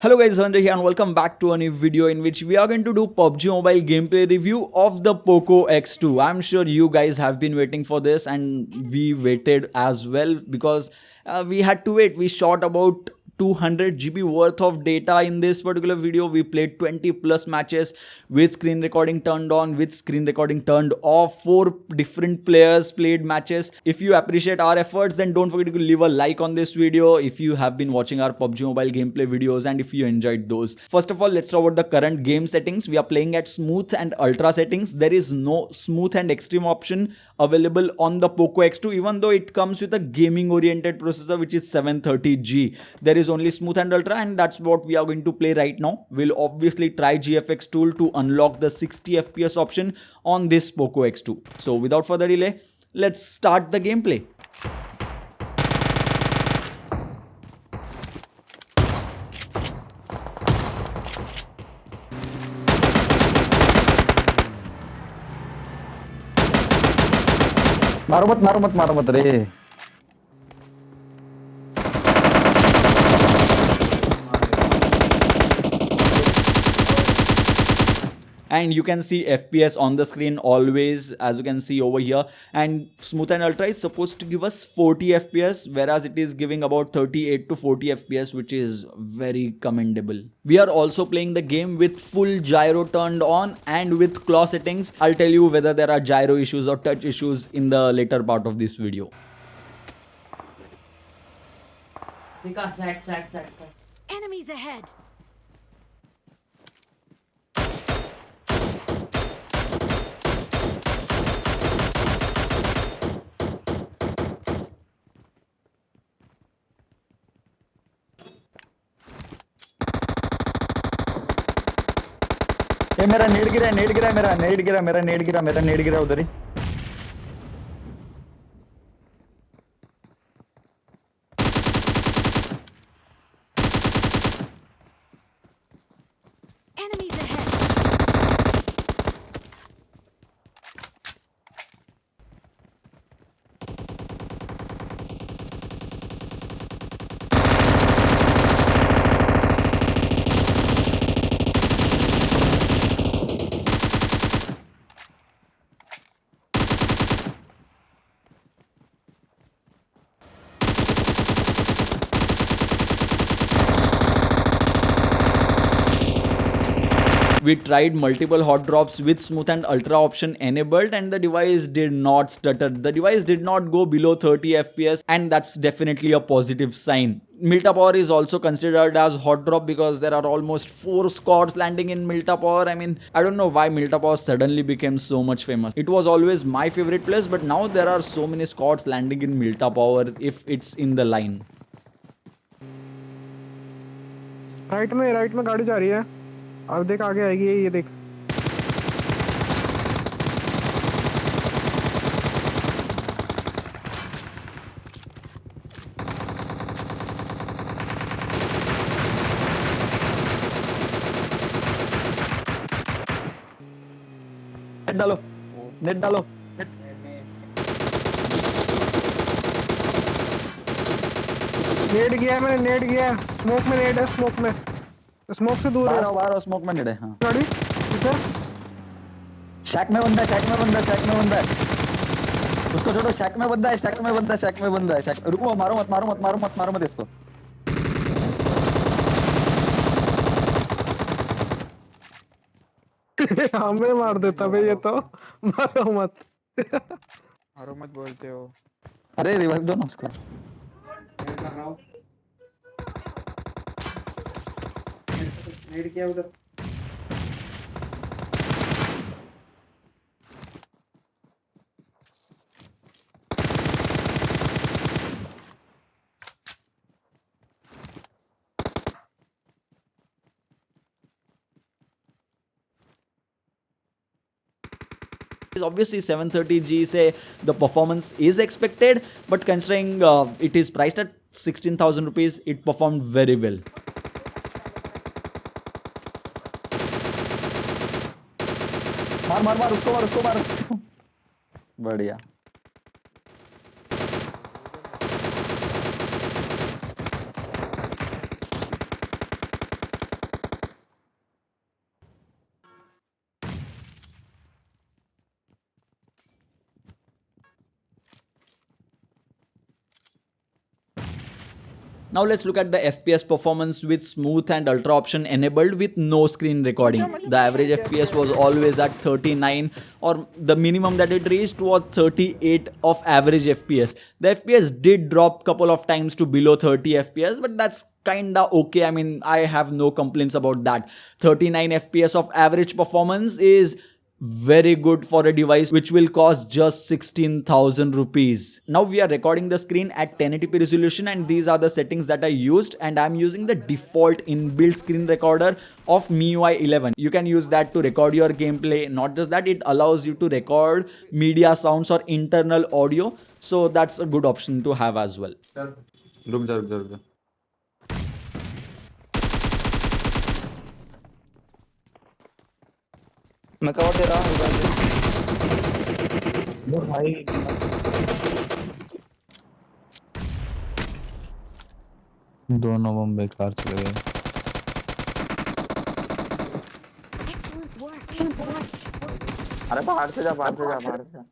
Hello guys, Dhananjay here and welcome back to a new video in which we are going to do PUBG Mobile gameplay review of the POCO X2. I'm sure you guys have been waiting for this and we waited as well because we had to wait. We shot about 200 GB worth of data in this particular video. We played 20 plus matches with screen recording turned on, with screen recording turned off. 4 different players played matches. If you appreciate our efforts, then don't forget to leave a like on this video if you have been watching our PUBG Mobile gameplay videos and if you enjoyed those. First of all, let's talk about the current game settings. We are playing at smooth and ultra settings. There is no smooth and extreme option available on the POCO X2, even though it comes with a gaming oriented processor which is 730G. There is only smooth and ultra, and that's what we are going to play right now. We'll obviously try GFX tool to unlock the 60 FPS option on this POCO X2. So without further delay, let's start the gameplay. मारो मत रे। And you can see FPS on the screen always, as you can see over here, and smooth and ultra is supposed to give us 40 FPS, whereas it is giving about 38 to 40 FPS, which is very commendable. We are also playing the game with full gyro turned on and with claw settings. I'll tell you whether there are gyro issues or touch issues in the later part of this video. Enemies ahead. ये मेरा net गिरा मेरा net गिरा उधर ही। Enemies ahead. We tried multiple hot drops with smooth and ultra option enabled and the device did not stutter. The device did not go below 30 FPS, and that's definitely a positive sign. Milta Power is also considered as hot drop because there are almost 4 squads landing in Milta Power. I mean, I don't know why Milta Power suddenly became so much famous. It was always my favorite place, but now there are so many squads landing in Milta Power if it's in the line. Right में गाड़ी जा रही है। अब देख आगे आएगी ये देख। नेट डालो नेट डालो। नेट गया मैंने, नेट गया। स्मोक में नेट है, स्मोक से दूर है। बाहर स्मोक में नेट है। हाँ गाड़ी इधर शैक में बंदा है। उसको छोड़ो, शैक में बंदा है। शैक रुको, मारो मत इसको। हमें मार देता भाई ये तो। मारो मत बोलते हो। अरे रिवाइव दो ना उसको। नेट किया उधर। Obviously 730G say the performance is expected, but considering it is priced at 16,000 rupees, it performed very well. मार उसको मार। बढ़िया। Now let's look at the FPS performance with smooth and ultra option enabled with no screen recording. The average FPS was always at 39, or the minimum that it reached was 38 of average FPS. The FPS did drop couple of times to below 30 FPS, but that's kinda okay. I mean, I have no complaints about that. 39 FPS of average performance is very good for a device which will cost just 16,000 rupees. Now we are recording the screen at 1080p resolution, and these are the settings that I used, and I'm using the default inbuilt screen recorder of MIUI 11. You can use that to record your gameplay. Not just that, it allows you to record media sounds or internal audio, so that's a good option to have as well. रुक जा रुक जा रुक जा मैं cover दे रहा हूँ भाई दोनों बम बेकार चले गए Excellent work. अरे बाहर से जा बाहर से जा बाहर से जा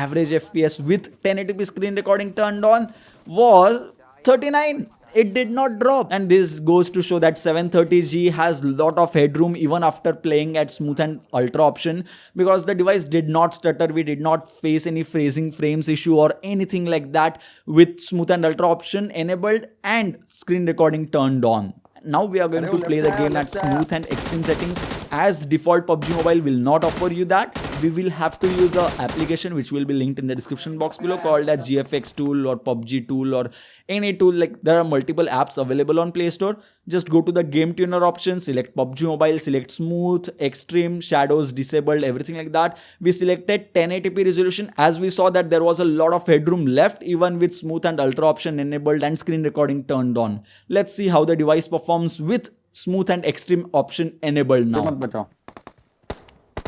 Average FPS with 1080p screen recording turned on was 39. It did not drop, and this goes to show that 730G has lot of headroom even after playing at smooth and ultra option, because the device did not stutter. We did not face any phrasing frames issue or anything like that with smooth and ultra option enabled and screen recording turned on. Now we are going to play the game at smooth and extreme settings, as default PUBG Mobile will not offer you that. We will have to use an application which will be linked in the description box below, called as GFX tool or PUBG tool or any tool. Like, there are multiple apps available on Play Store. Just go to the game tuner option, select PUBG Mobile, select smooth, extreme, shadows disabled, everything like that. We selected 1080p resolution, as we saw that there was a lot of headroom left even with smooth and ultra option enabled and screen recording turned on. Let's see how the device performs with smooth and extreme option enabled now. मत बचाओ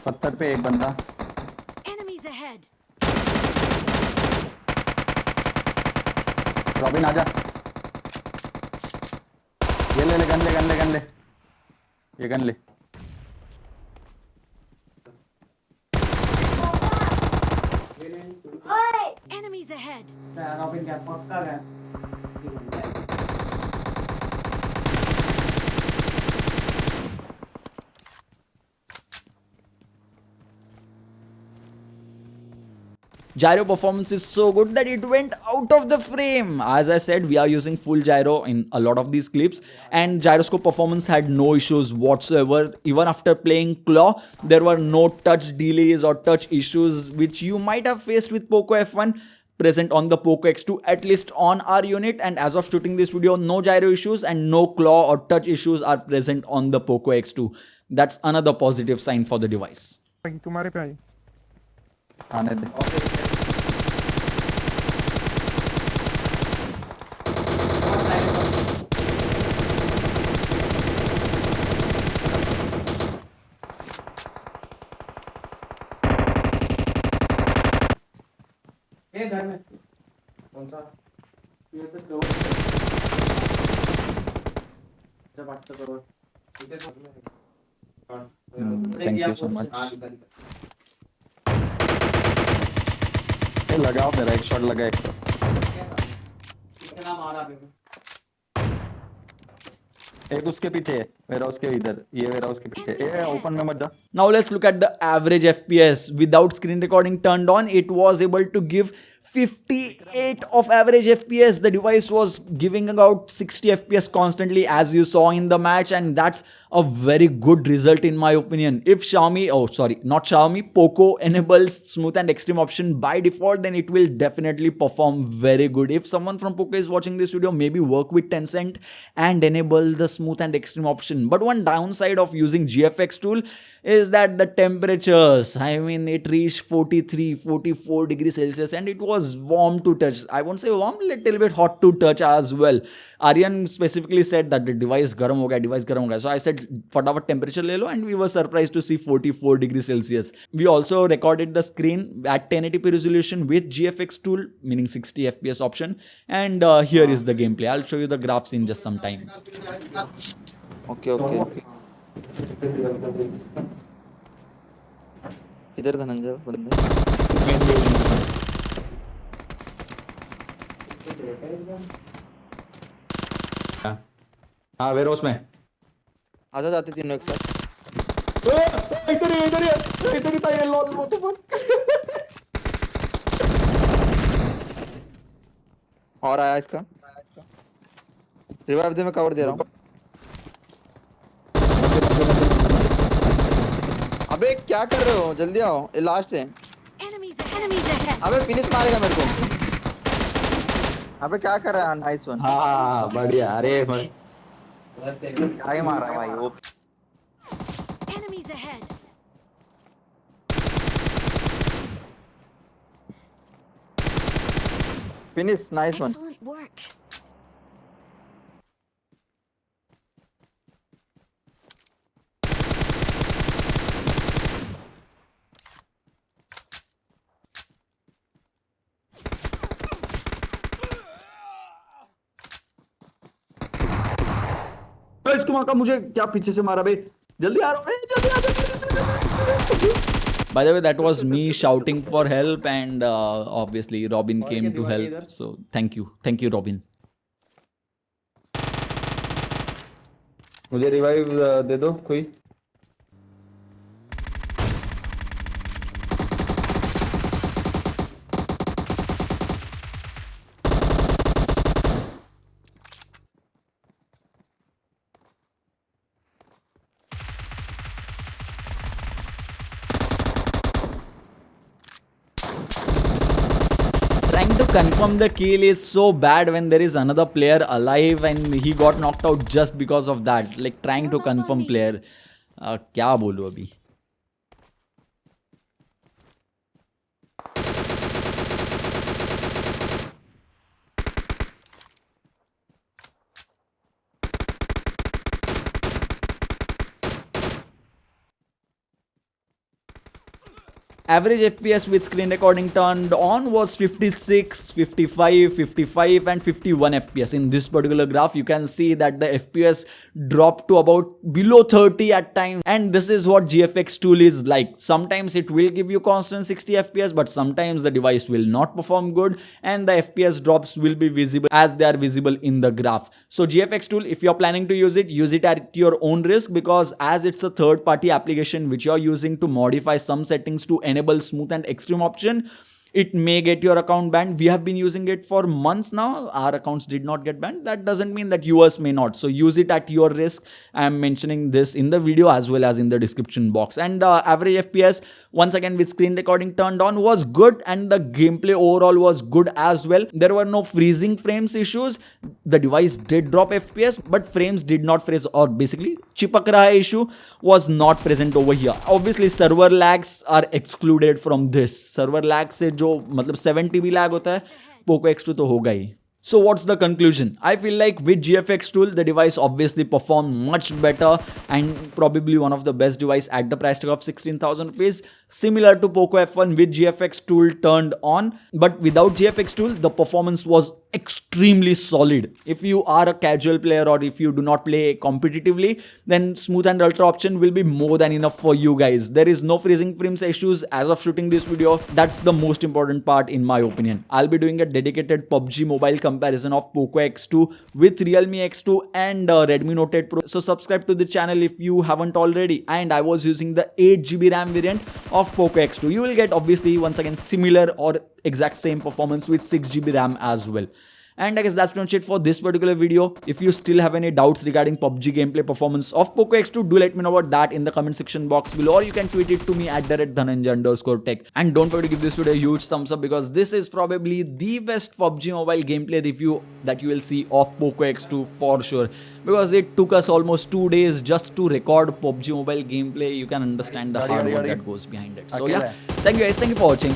पत्थर पे एक बंदा Enemies ahead. Robin आजा ये ले gun ले गन ले गन ले ये गन ले Enemies ahead. रॉबिन क्या पक्का है Gyro performance is so good that it went out of the frame. As I said, we are using full gyro in a lot of these clips, and gyroscope performance had no issues whatsoever. Even after playing Claw, there were no touch delays or touch issues which you might have faced with POCO F1 present on the POCO X2, at least on our unit. And as of shooting this video, no gyro issues and no claw or touch issues are present on the POCO X2. That's another positive sign for the device. तुम्हारे पे आई आने दे ये घर में कौन सा ये तो दो जब 8 करोड़ इधर थैंक यू सो मच लगाओ मेरा एक शॉट लगा एक कितना मारा बेबे एक उसके पीछे है मेरा उसके इधर ये मेरा उसके पीछे ये ओपन में मत जा Now let's look at the average FPS. Without screen recording turned on, it was able to give 58 of average FPS. The device was giving about 60 FPS constantly, as you saw in the match, and that's a very good result in my opinion. If POCO enables smooth and extreme option by default, then it will definitely perform very good. If someone from POCO is watching this video, maybe work with Tencent and enable the smooth and extreme option. But one downside of using GFX tool is that the temperatures, I mean, it reached 43, 44 degrees Celsius, and it was warm to touch. I won't say warm, little bit hot to touch as well. Aryan specifically said that the device garam ho gaya, so I said fatavat temperature le lo, and we were surprised to see 44 degrees Celsius. We also recorded the screen at 1080p resolution with GFX tool, meaning 60 FPS option, and here is the gameplay. I'll show you the graphs in just some time. Okay इधर धनंजय बंदे हाँ ware house में आ जाओ जाते तीनों एक साथ। इधर ही था ये लॉल वो तो और आया इसका रिवाइव दे, मैं कवर दे रहा हूँ। अबे क्या कर रहे हो, जल्दी आओ, ये लास्ट है। Enemies ahead. अबे फिनिश मारेगा मेरे को। अबे क्या कर रहा है, नाइस वन। हाँ बढ़िया अरे क्या ही मारा भाई वो। Enemies ahead. Finish, nice one. Excellent work. इसको मार का मुझे क्या पीछे से मारा बे जल्दी आ रहा हूँ जल्दी आ By the way, that was me shouting for help, and obviously Robin came to help. So thank you, Robin. मुझे रिवाइव दे दो कोई Trying to confirm the kill is so bad when there is another player alive and he got knocked out just because of that. Like trying to confirm player. क्या बोलूं अभी? Average FPS with screen recording turned on was 56, 55, 55 and 51 FPS. In this particular graph, you can see that the FPS dropped to about below 30 at times. And this is what GFX tool is like. Sometimes it will give you constant 60 FPS, but sometimes the device will not perform good and the FPS drops will be visible as they are visible in the graph. So GFX tool, if you're planning to use it at your own risk, because as it's a third-party application which you're using to modify some settings to enable smooth and extreme option, it may get your account banned. We have been using it for months now. Our accounts did not get banned. That doesn't mean that yours may not. So use it at your risk. I am mentioning this in the video as well as in the description box. And average FPS, once again with screen recording turned on, was good, and the gameplay overall was good as well. There were no freezing frames issues. The device did drop FPS, but frames did not freeze, or basically chipak raha issue was not present over here. Obviously server lags are excluded from this. Server lag से जो मतलब 7 TB lag होता है, POCO X2 तो होगा ही. So what's the conclusion? I feel like with GFX tool, the device obviously performed much better and probably one of the best device at the price tag of 16,000 rupees. Similar to POCO F1 with GFX tool turned on, but without GFX tool, the performance was extremely solid. If you are a casual player or if you do not play competitively, then smooth and ultra option will be more than enough for you guys. There is no freezing frames issues as of shooting this video. That's the most important part in my opinion. I'll be doing a dedicated PUBG Mobile comparison of POCO X2 with Realme X2 and Redmi Note 8 Pro. So subscribe to the channel if you haven't already. And I was using the 8GB RAM variant of POCO X2. You will get obviously once again similar or exact same performance with 6GB RAM as well. And I guess that's pretty much it for this particular video. If you still have any doubts regarding PUBG gameplay performance of POCO X2, do let me know about that in the comment section box below, or you can tweet it to me at @Dhananjay_tech. And don't forget to give this video a huge thumbs up, because this is probably the best PUBG Mobile gameplay review that you will see of POCO X2 for sure. Because it took us almost 2 days just to record PUBG Mobile gameplay. You can understand the hard work that goes behind it. So yeah, thank you guys. Thank you for watching.